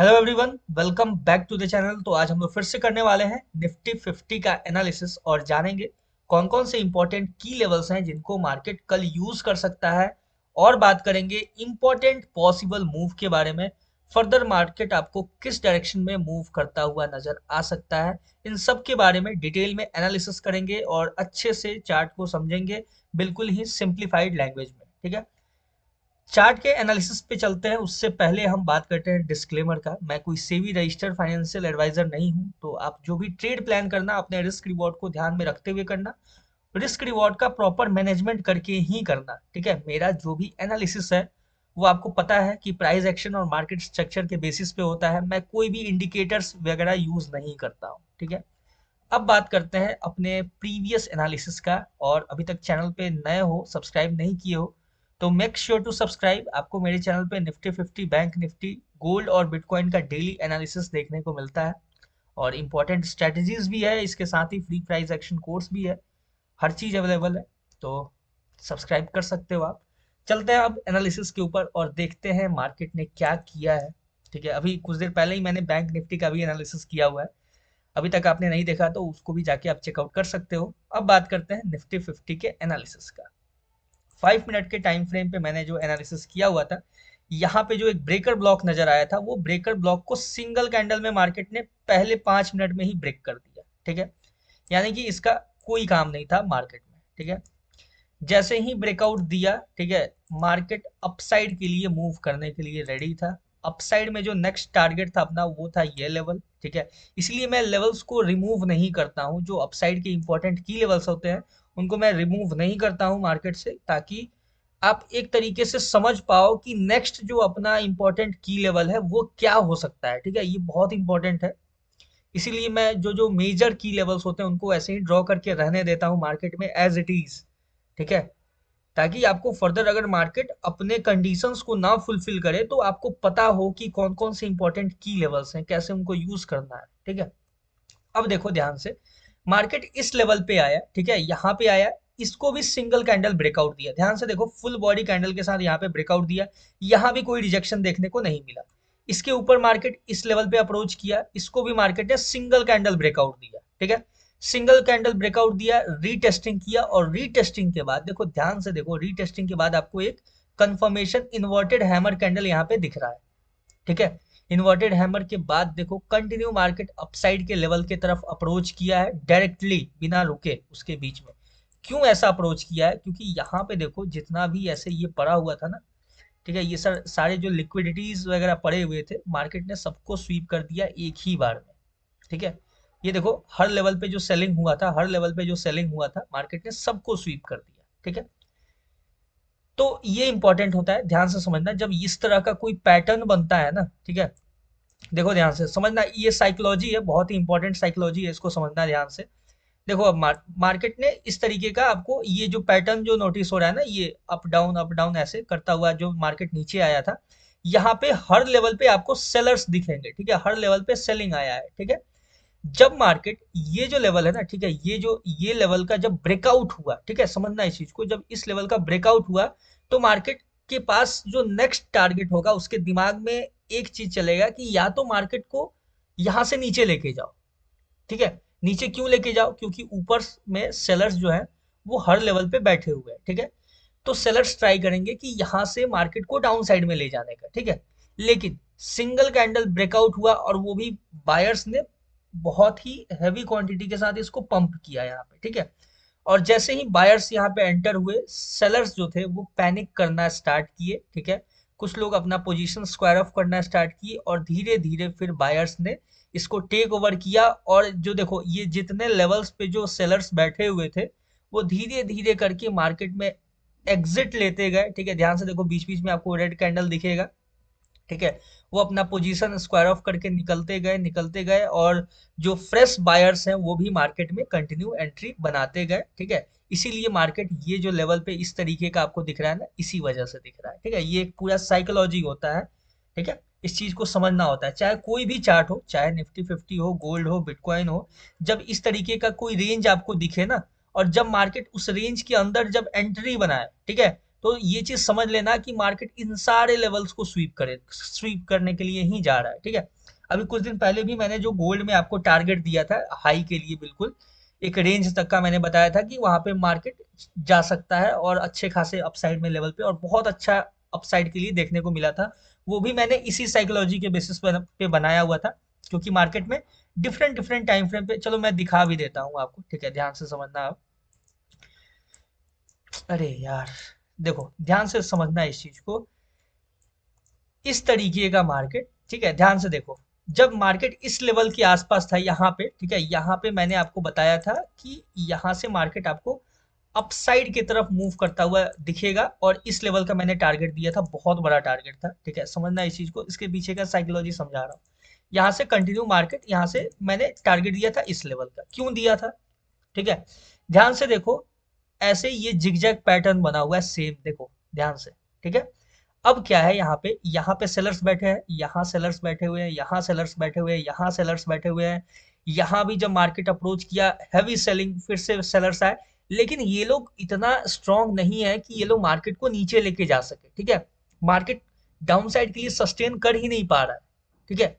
Hello everyone, welcome back to the channel. तो आज हम लोग फिर से करने वाले हैं निफ्टी 50 का एनालिसिस और जानेंगे कौन कौन से इंपॉर्टेंट की लेवल्स हैं जिनको मार्केट कल यूज कर सकता है। और बात करेंगे इंपॉर्टेंट पॉसिबल मूव के बारे में। फर्दर मार्केट आपको किस डायरेक्शन में मूव करता हुआ नजर आ सकता है, इन सब के बारे में डिटेल में एनालिसिस करेंगे और अच्छे से चार्ट को समझेंगे, बिल्कुल ही सिंप्लीफाइड लैंग्वेज में। ठीक है, चार्ट के एनालिसिस पे चलते हैं। उससे पहले हम बात करते हैं डिस्क्लेमर का। मैं कोई सेबी रजिस्टर्ड फाइनेंशियल एडवाइजर नहीं हूं, तो आप जो भी ट्रेड प्लान करना अपने रिस्क रिवॉर्ड को ध्यान में रखते हुए करना, रिस्क रिवॉर्ड का प्रॉपर मैनेजमेंट करके ही करना। ठीक है, मेरा जो भी एनालिसिस है वो आपको पता है कि प्राइस एक्शन और मार्केट स्ट्रक्चर के बेसिस पे होता है। मैं कोई भी इंडिकेटर्स वगैरह यूज नहीं करता हूँ। ठीक है, अब बात करते हैं अपने प्रीवियस एनालिसिस का। और अभी तक चैनल पे नए हो, सब्सक्राइब नहीं किए हो, तो मेक श्योर टू सब्सक्राइब। आपको मेरे चैनल पे निफ्टी 50, बैंक निफ्टी, गोल्ड और बिटकॉइन का डेली एनालिसिस देखने को मिलता है और इम्पोर्टेंट स्ट्रेटजीज भी है। इसके साथ ही फ्री प्राइस एक्शन कोर्स भी है, हर चीज अवेलेबल है, तो सब्सक्राइब कर सकते हो आप। चलते हैं अब एनालिसिस के ऊपर और देखते हैं मार्केट ने क्या किया है। ठीक है, अभी कुछ देर पहले ही मैंने बैंक निफ्टी का भी एनालिसिस किया हुआ है। अभी तक आपने नहीं देखा तो उसको भी जाके आप चेकआउट कर सकते हो। अब बात करते हैं निफ्टी 50 के एनालिसिस का। 5 मिनट के टाइम फ्रेम पे मैंने जो एनालिसिस किया हुआ था, यहाँ पे जो एक ब्रेकर ब्लॉक नजर आया था, वो ब्रेकर ब्लॉक को सिंगल कैंडल में मार्केट ने पहले 5 मिनट में ही ब्रेक कर दिया। ठीक है, यानी कि इसका कोई काम नहीं था मार्केट में। ठीक है, जैसे ही ब्रेकआउट दिया, ठीक है, मार्केट अपसाइड के लिए मूव करने के लिए रेडी था। अपसाइड में जो नेक्स्ट टारगेट था अपना, वो था ये लेवल। ठीक है, इसलिए मैं लेवल्स को रिमूव नहीं करता हूं। जो अपसाइड के इंपॉर्टेंट की लेवल्स होते हैं उनको मैं रिमूव नहीं करता हूं मार्केट से, ताकि आप एक तरीके से समझ पाओ कि नेक्स्ट जो अपना इंपॉर्टेंट की लेवल है वो क्या हो सकता है। ठीक है, ये बहुत इंपॉर्टेंट है। इसीलिए मैं जो जो मेजर की लेवल्स होते हैं उनको ऐसे ही ड्रॉ करके रहने देता हूँ मार्केट में एज इट इज। ठीक है, ताकि आपको फर्दर अगर मार्केट अपने कंडीशंस को ना फुलफिल करे तो आपको पता हो कि कौन कौन से इंपॉर्टेंट की लेवल्स हैं, कैसे उनको यूज करना है। ठीक है, अब देखो ध्यान से, मार्केट इस लेवल पे आया, ठीक है, यहाँ पे आया, इसको भी सिंगल कैंडल ब्रेकआउट दिया। ध्यान से देखो, फुल बॉडी कैंडल के साथ यहाँ पे ब्रेकआउट दिया, यहाँ भी कोई रिजेक्शन देखने को नहीं मिला। इसके ऊपर मार्केट इस लेवल पे अप्रोच किया, इसको भी मार्केट ने सिंगल कैंडल ब्रेकआउट दिया। ठीक है, सिंगल कैंडल ब्रेकआउट दिया, रीटेस्टिंग किया, और रीटेस्टिंग के बाद देखो, ध्यान से देखो, रीटेस्टिंग के बाद आपको एक कंफर्मेशन इन्वर्टेड हैमर कैंडल यहाँ पे दिख रहा है। ठीक है, इन्वर्टेड हैमर के बाद देखो कंटिन्यू मार्केट अपसाइड के लेवल के तरफ अप्रोच किया है डायरेक्टली, बिना रुके उसके बीच में। क्यों ऐसा अप्रोच किया है? क्योंकि यहाँ पे देखो जितना भी ऐसे ये पड़ा हुआ था ना, ठीक है, ये सर सारे जो लिक्विडिटीज वगैरह पड़े हुए थे, मार्केट ने सबको स्वीप कर दिया एक ही बार में। ठीक है, ये देखो हर लेवल पे जो सेलिंग हुआ था, हर लेवल पे जो सेलिंग हुआ था, मार्केट ने सबको स्वीप कर दिया। ठीक है, तो ये इंपॉर्टेंट होता है, ध्यान से समझना। जब इस तरह का कोई पैटर्न बनता है ना, ठीक है, देखो ध्यान से समझना, ये साइकोलॉजी है, बहुत ही इंपॉर्टेंट साइकोलॉजी है, इसको समझना ध्यान से। देखो अब मार्केट ने इस तरीके का आपको ये जो पैटर्न जो नोटिस हो रहा है ना, ये अप डाउन ऐसे करता हुआ जो मार्केट नीचे आया था, यहाँ पे हर लेवल पे आपको सेलर्स दिखेंगे। ठीक है, हर लेवल पे सेलिंग आया है। ठीक है, जब मार्केट ये जो लेवल है ना, ठीक है, ये लेवल का जब ब्रेकआउट हुआ, ठीक है, समझना इस चीज को, जब इस लेवल का ब्रेकआउट हुआ तो मार्केट के पास जो नेक्स्ट टारगेट होगा, उसके दिमाग में एक चीज चलेगा कि या तो मार्केट को यहां से नीचे लेके जाओ। ठीक है, नीचे क्यों लेके जाओ? क्योंकि ऊपर में सेलर्स जो है वो हर लेवल पे बैठे हुए हैं। ठीक है, तो सेलर्स ट्राई करेंगे कि यहां से मार्केट को डाउन साइड में ले जाने का। ठीक है, लेकिन सिंगल कैंडल ब्रेकआउट हुआ और वो भी बायर्स ने बहुत ही हैवी क्वांटिटी के साथ इसको पंप किया यहाँ पे। ठीक है, और जैसे ही बायर्स यहाँ पे एंटर हुए, सेलर्स जो थे वो पैनिक करना स्टार्ट किए। ठीक है, कुछ लोग अपना पोजीशन स्क्वायर ऑफ करना स्टार्ट किए और धीरे धीरे फिर बायर्स ने इसको टेक ओवर किया। और जो देखो, ये जितने लेवल्स पे जो सेलर्स बैठे हुए थे, वो धीरे धीरे करके मार्केट में एग्जिट लेते गए। ठीक है, ध्यान से देखो, बीच बीच में आपको रेड कैंडल दिखेगा। ठीक है, वो अपना पोजीशन स्क्वायर ऑफ करके निकलते गए, और जो फ्रेश बायर्स हैं वो भी मार्केट में कंटिन्यू एंट्री बनाते गए। ठीक है, इसीलिए मार्केट ये जो लेवल पे इस तरीके का आपको दिख रहा है ना, इसी वजह से दिख रहा है। ठीक है, ये एक पूरा साइकोलॉजी होता है। ठीक है, इस चीज को समझना होता है, चाहे कोई भी चार्ट हो, चाहे निफ्टी 50 हो, गोल्ड हो, बिटकॉइन हो। जब इस तरीके का कोई रेंज आपको दिखे ना, और जब मार्केट उस रेंज के अंदर जब एंट्री बनाए, ठीक है, तो ये चीज समझ लेना कि मार्केट इन सारे लेवल्स को स्वीप करने के लिए ही जा रहा है, ठीक है। अभी कुछ दिन पहले भी मैंने जो गोल्ड में आपको टारगेट दिया था हाई के लिए, बिल्कुल एक रेंज तक का मैंने बताया था कि वहां पे मार्केट जा सकता है और अच्छे खासे अपसाइड में लेवल पे, और बहुत अच्छा अपसाइड के लिए देखने को मिला था। वो भी मैंने इसी साइकोलॉजी के बेसिस पे बनाया हुआ था, क्योंकि मार्केट में डिफरेंट डिफरेंट टाइम फ्रेम पे, चलो मैं दिखा भी देता हूँ आपको, ठीक है, ध्यान से समझना आप। अरे यार, देखो ध्यान से समझना इस चीज को, इस तरीके का मार्केट, ठीक है, ध्यान से देखो। जब मार्केट इस लेवल के आसपास था यहाँ पे, ठीक है, यहाँ पे मैंने आपको बताया था कि यहाँ से मार्केट आपको अपसाइड की तरफ मूव करता हुआ दिखेगा, और इस लेवल का मैंने टारगेट दिया था, बहुत बड़ा टारगेट था, ठीक है, समझना इस चीज को, इसके पीछे का साइकोलॉजी समझा रहा हूँ। यहाँ से कंटिन्यू मार्केट, यहाँ से मैंने टारगेट दिया था इस लेवल का, क्यों दिया था, ठीक है, ध्यान से देखो। ऐसे ये जिगजैग पैटर्न बना हुआ है सेम, देखो ध्यान से, ठीक है। अब क्या है, यहाँ पे सेलर्स बैठे हैं, यहाँ सेलर्स बैठे हुए हैं, यहाँ सेलर्स बैठे हुए हैं, यहाँ सेलर्स बैठे हुए हैं। यहाँ भी जब मार्केट अप्रोच किया, हैवी सेलिंग, फिर से सेलर्स आए, लेकिन ये लोग इतना स्ट्रांग नहीं है कि ये लोग मार्केट को नीचे लेके जा सके, ठीक है। मार्केट डाउन साइड के लिए सस्टेन कर ही नहीं पा रहा है, ठीक है।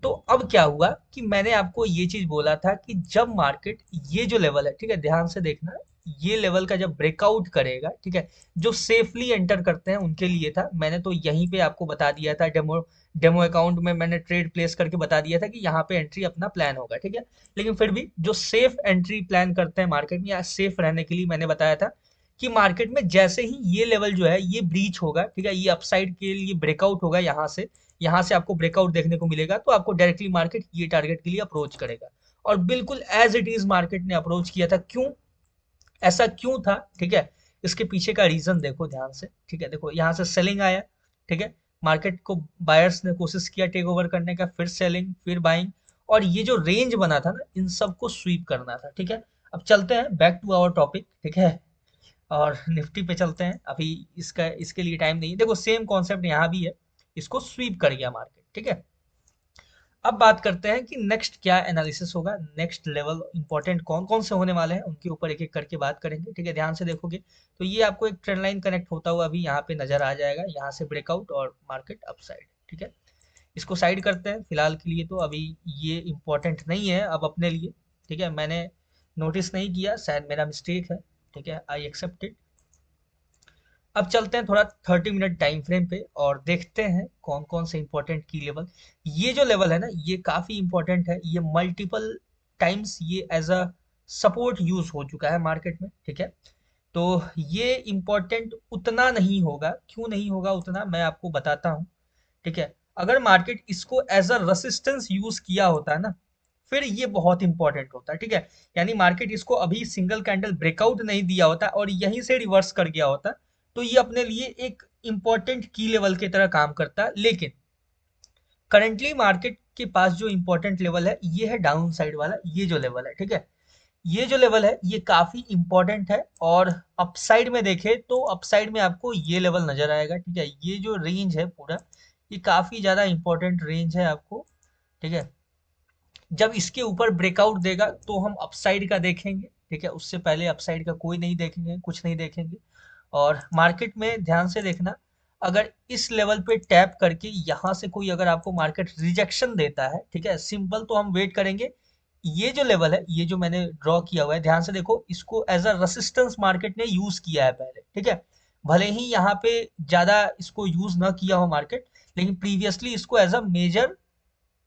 तो अब क्या हुआ कि मैंने आपको ये चीज बोला था कि जब मार्केट ये जो लेवल है, ठीक है, ध्यान से देखना, ये लेवल का जब ब्रेकआउट करेगा, ठीक है, जो सेफली एंटर करते हैं उनके लिए था, मैंने तो यहीं पे आपको बता दिया था, डेमो डेमो अकाउंट में मैंने ट्रेड प्लेस करके बता दिया था कि यहाँ पे एंट्री अपना प्लान होगा, ठीक है। लेकिन फिर भी जो सेफ एंट्री प्लान करते हैं मार्केट में, या सेफ रहने के लिए मैंने बताया था कि मार्केट में जैसे ही ये लेवल जो है ये ब्रीच होगा, ठीक है, ये अपसाइड के लिए ब्रेकआउट होगा, यहाँ से आपको ब्रेकआउट देखने को मिलेगा, तो आपको डायरेक्टली मार्केट ये टारगेट के लिए अप्रोच करेगा। और बिल्कुल एज इट इज मार्केट ने अप्रोच किया था। क्यों ऐसा क्यों था, ठीक है, इसके पीछे का रीजन देखो ध्यान से, ठीक है, देखो यहाँ से सेलिंग आया, ठीक है, मार्केट को बायर्स ने कोशिश किया टेक ओवर करने का, फिर सेलिंग, फिर बाइंग, और ये जो रेंज बना था ना, इन सबको स्वीप करना था, ठीक है। अब चलते हैं बैक टू आवर टॉपिक, ठीक है, और निफ्टी पे चलते हैं। अभी इसके लिए टाइम नहीं है, देखो सेम कॉन्सेप्ट यहाँ भी है, इसको स्वीप कर गया मार्केट, ठीक है। अब बात करते हैं कि नेक्स्ट क्या एनालिसिस होगा, नेक्स्ट लेवल इंपॉर्टेंट कौन कौन से होने वाले हैं, उनके ऊपर एक एक करके बात करेंगे, ठीक है। ध्यान से देखोगे तो ये आपको एक ट्रेंड लाइन कनेक्ट होता हुआ अभी यहाँ पे नजर आ जाएगा, यहाँ से ब्रेकआउट और मार्केट अपसाइड, ठीक है। इसको साइड करते हैं फिलहाल के लिए, तो अभी ये इंपॉर्टेंट नहीं है अब अपने लिए, ठीक है, मैंने नोटिस नहीं किया, शायद मेरा मिस्टेक है, ठीक है, आई एक्सेप्ट इट। अब चलते हैं थोड़ा 30 मिनट टाइम फ्रेम पे और देखते हैं कौन कौन से इंपॉर्टेंट की लेवल। ये जो लेवल है ना, ये काफी इंपॉर्टेंट है, ये मल्टीपल टाइम्स ये एज अ सपोर्ट यूज हो चुका है मार्केट में, ठीक है। तो ये इंपॉर्टेंट उतना नहीं होगा, क्यों नहीं होगा उतना मैं आपको बताता हूँ, ठीक है। अगर मार्केट इसको एज अ रेसिस्टेंस यूज किया होता है ना, फिर ये बहुत इंपॉर्टेंट होता है, ठीक है। यानी मार्केट इसको अभी सिंगल कैंडल ब्रेकआउट नहीं दिया होता और यहीं से रिवर्स कर गया होता, तो ये अपने लिए एक इंपॉर्टेंट की लेवल की तरह काम करता है। लेकिन करंटली मार्केट के पास जो इंपॉर्टेंट लेवल है ये है डाउन साइड वाला, ये जो लेवल है, ठीक है, ये जो लेवल है ये काफी इंपॉर्टेंट है। और अपसाइड में देखें तो अपसाइड में आपको ये लेवल नजर आएगा, ठीक है, ये जो रेंज है पूरा, ये काफी ज्यादा इंपॉर्टेंट रेंज है आपको, ठीक है। जब इसके ऊपर ब्रेकआउट देगा तो हम अपसाइड का देखेंगे, ठीक है, उससे पहले अपसाइड का कोई नहीं देखेंगे, कुछ नहीं देखेंगे। और मार्केट में ध्यान से देखना, अगर इस लेवल पे टैप करके यहाँ से कोई अगर आपको मार्केट रिजेक्शन देता है, ठीक है, सिंपल, तो हम वेट करेंगे। ये जो लेवल है, ये जो मैंने ड्रॉ किया हुआ है, ध्यान से देखो, इसको एज अ रेसिस्टेंस मार्केट ने यूज किया है पहले, ठीक है। भले ही यहाँ पे ज्यादा इसको यूज ना किया हो मार्केट, लेकिन प्रीवियसली इसको एज अ मेजर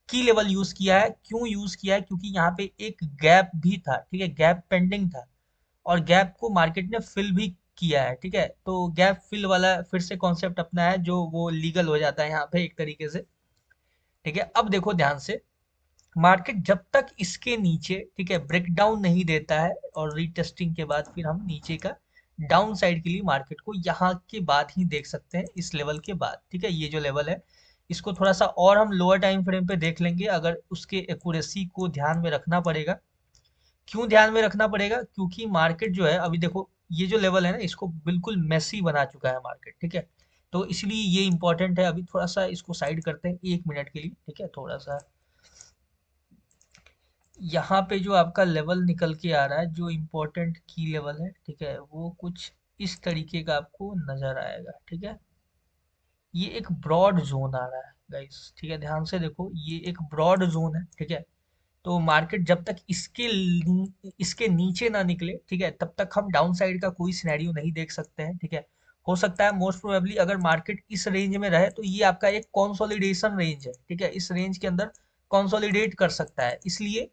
की लेवल यूज किया है। क्यों यूज किया है, क्योंकि यहाँ पे एक गैप भी था, ठीक है, गैप पेंडिंग था, और गैप को मार्केट ने फिल भी किया है, ठीक है। तो गैप फिल वाला फिर से कॉन्सेप्ट अपना है, जो वो लीगल हो जाता है यहाँ पे एक तरीके से, ठीक है। अब देखो ध्यान से, मार्केट जब तक इसके नीचे, ठीक है, ब्रेकडाउन नहीं देता है और रीटेस्टिंग के बाद फिर हम नीचे का डाउन साइड के लिए मार्केट को यहाँ के बाद ही देख सकते हैं, इस लेवल के बाद, ठीक है। ये जो लेवल है इसको थोड़ा सा और हम लोअर टाइम फ्रेम पे देख लेंगे, अगर उसके एक्यूरेसी को ध्यान में रखना पड़ेगा। क्यों ध्यान में रखना पड़ेगा, क्योंकि मार्केट जो है अभी देखो, ये जो लेवल है ना, इसको बिल्कुल मेसी बना चुका है मार्केट, ठीक है। तो इसलिए ये इंपॉर्टेंट है। अभी थोड़ा सा इसको साइड करते हैं 1 मिनट के लिए, ठीक है, थोड़ा सा यहाँ पे जो आपका लेवल निकल के आ रहा है, जो इम्पोर्टेंट की लेवल है, ठीक है, वो कुछ इस तरीके का आपको नजर आएगा। ठीक है, ये एक ब्रॉड जोन आ रहा है गाइस। ठीक है, ध्यान से देखो, ये एक ब्रॉड जोन है। ठीक है, तो मार्केट जब तक इसके नीचे ना निकले, ठीक है, तब तक हम डाउन साइड का कोई सिनेरियो नहीं देख सकते हैं। ठीक है, हो सकता है मोस्ट प्रोबेबली अगर मार्केट इस रेंज में रहे तो ये आपका एक कंसोलिडेशन रेंज है। ठीक है, इस रेंज के अंदर कंसोलिडेट कर सकता है, इसलिए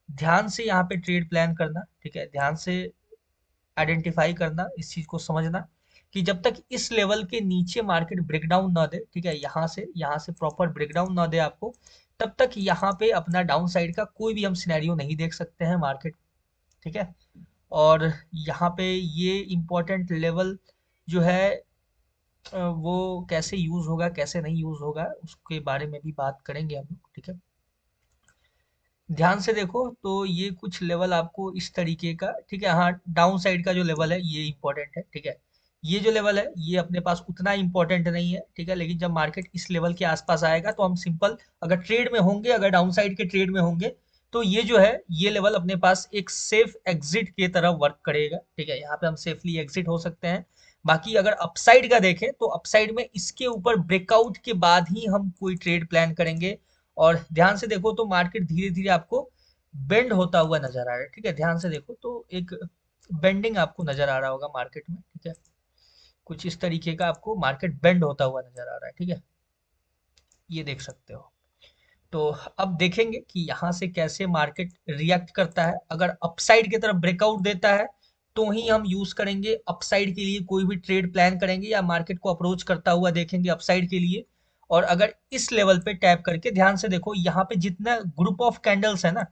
ध्यान से यहाँ पे ट्रेड प्लान करना। ठीक है, ध्यान से आइडेंटिफाई करना, इस चीज को समझना कि जब तक इस लेवल के नीचे मार्केट ब्रेकडाउन ना दे, ठीक है, यहाँ से प्रॉपर ब्रेकडाउन ना दे आपको, तब तक यहाँ पे अपना डाउन साइड का कोई भी हम सिनेरियो नहीं देख सकते हैं मार्केट। ठीक है, और यहाँ पे ये इम्पोर्टेंट लेवल जो है वो कैसे यूज होगा कैसे नहीं यूज होगा उसके बारे में भी बात करेंगे हम लोग। ठीक है, ध्यान से देखो तो ये कुछ लेवल आपको इस तरीके का, ठीक है, हाँ, डाउन साइड का जो लेवल है ये इंपॉर्टेंट है। ठीक है, ये जो लेवल है ये अपने पास उतना इंपॉर्टेंट नहीं है। ठीक है, लेकिन जब मार्केट इस लेवल के आसपास आएगा तो हम सिंपल, अगर ट्रेड में होंगे, अगर डाउन साइड के ट्रेड में होंगे, तो ये जो है ये लेवल अपने पास एक सेफ एग्जिट की तरह वर्क करेगा। ठीक है, यहाँ पे हम सेफली एग्जिट हो सकते हैं। बाकी अगर अपसाइड का देखें तो अपसाइड में इसके ऊपर ब्रेकआउट के बाद ही हम कोई ट्रेड प्लान करेंगे। और ध्यान से देखो तो मार्केट धीरे धीरे आपको बेंड होता हुआ नजर आ रहा है। ठीक है, ध्यान से देखो तो एक बेंडिंग आपको नजर आ रहा होगा मार्केट में। ठीक है, कुछ इस तरीके का आपको मार्केट बेंड होता हुआ नजर आ रहा है। ठीक है, ये देख सकते हो। तो अब देखेंगे कि यहाँ से कैसे मार्केट रिएक्ट करता है। अगर अपसाइड की तरफ ब्रेकआउट देता है तो ही हम यूज करेंगे अपसाइड के लिए, कोई भी ट्रेड प्लान करेंगे या मार्केट को अप्रोच करता हुआ देखेंगे अपसाइड के लिए। और अगर इस लेवल पे टैप करके, ध्यान से देखो यहाँ पे जितना ग्रुप ऑफ कैंडल्स है ना,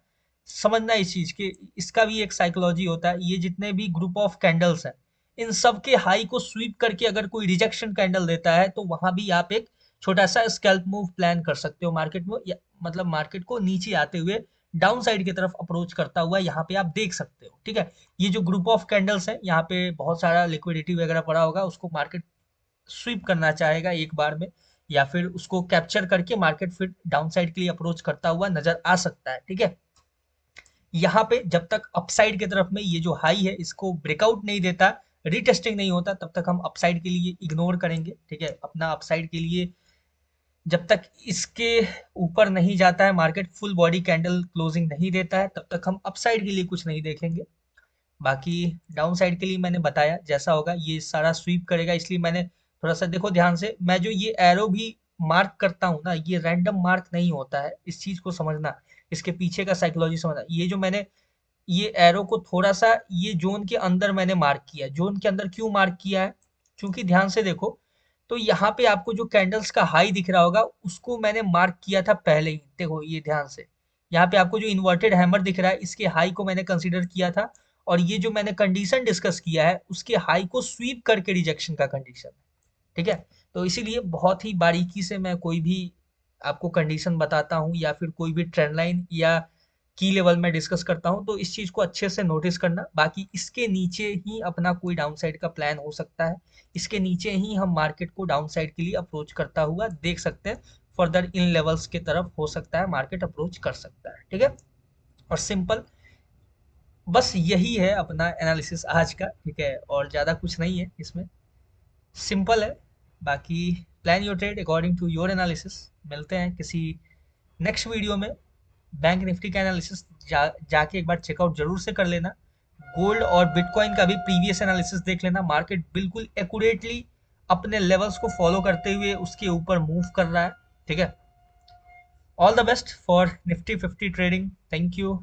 समझना इस चीज के, इसका भी एक साइकोलॉजी होता है। ये जितने भी ग्रुप ऑफ कैंडल्स हैं, इन सब के हाई को स्वीप करके अगर कोई रिजेक्शन कैंडल देता है तो वहां भी आप एक छोटा सा स्कैल्प मूव प्लान कर सकते हो मार्केट में, या मतलब मार्केट को नीचे आते हुए डाउन साइड की तरफ अप्रोच करता हुआ यहाँ पे आप देख सकते हो। ठीक है, ये जो ग्रुप ऑफ कैंडल्स है, यहाँ पे बहुत सारा लिक्विडिटी वगैरह पड़ा होगा, उसको मार्केट स्वीप करना चाहेगा एक बार में, या फिर उसको कैप्चर करके मार्केट फिर डाउन साइड के लिए अप्रोच करता हुआ नजर आ सकता है। ठीक है, यहाँ पे जब तक अपसाइड की तरफ में ये जो हाई है इसको ब्रेकआउट नहीं देता, रीटेस्टिंग नहीं होता, तब तक हम अपसाइड के लिए इग्नोर करेंगे। ठीक है, अपना अपसाइड के लिए जब तक इसके ऊपर नहीं जाता है, market full body candle closing नहीं देता है, तब तक हम अपसाइड के लिए कुछ नहीं देखेंगे। बाकी डाउन साइड के लिए मैंने बताया जैसा होगा ये सारा स्वीप करेगा, इसलिए मैंने थोड़ा सा देखो ध्यान से, मैं जो ये एरो भी मार्क करता हूँ ना, ये रैंडम मार्क नहीं होता है, इस चीज को समझना, इसके पीछे का साइकोलॉजी समझना। ये जो मैंने ये एरो को थोड़ा सा ये जोन के अंदर मैंने मार्क किया है। जोन के अंदर क्यों मार्क किया है? क्योंकि ध्यान से देखो तो यहाँ पे आपको जो कैंडल्स का हाई दिख रहा होगा उसको मैंने मार्क किया था पहले ही। देखो ये ध्यान से, यहाँ पे आपको जो इन्वर्टेड हैमर दिख रहा है इसके हाई को मैंने कंसीडर किया था, और ये जो मैंने कंडीशन डिस्कस किया है उसके हाई को स्वीप करके रिजेक्शन का कंडीशन है। ठीक है, तो इसीलिए बहुत ही बारीकी से मैं कोई भी आपको कंडीशन बताता हूँ या फिर कोई भी ट्रेंड लाइन या की लेवल में डिस्कस करता हूँ, तो इस चीज को अच्छे से नोटिस करना। बाकी इसके नीचे ही अपना कोई डाउन साइड का प्लान हो सकता है, इसके नीचे ही हम मार्केट को डाउन साइड के लिए अप्रोच करता हुआ देख सकते हैं। फर्दर इन लेवल्स की तरफ हो सकता है मार्केट अप्रोच कर सकता है। ठीक है, और सिंपल बस यही है अपना एनालिसिस आज का। ठीक है, और ज़्यादा कुछ नहीं है इसमें, सिंपल है। बाकी plan your trade according to your analysis. मिलते हैं किसी नेक्स्ट वीडियो में। बैंक निफ्टी का एनालिसिस जाके एक बार चेकआउट जरूर से कर लेना। गोल्ड और बिटकॉइन का भी प्रीवियस एनालिसिस देख लेना। मार्केट बिल्कुल एक्यूरेटली अपने लेवल्स को फॉलो करते हुए उसके ऊपर मूव कर रहा है। ठीक है, all the best for Nifty 50 trading. Thank you.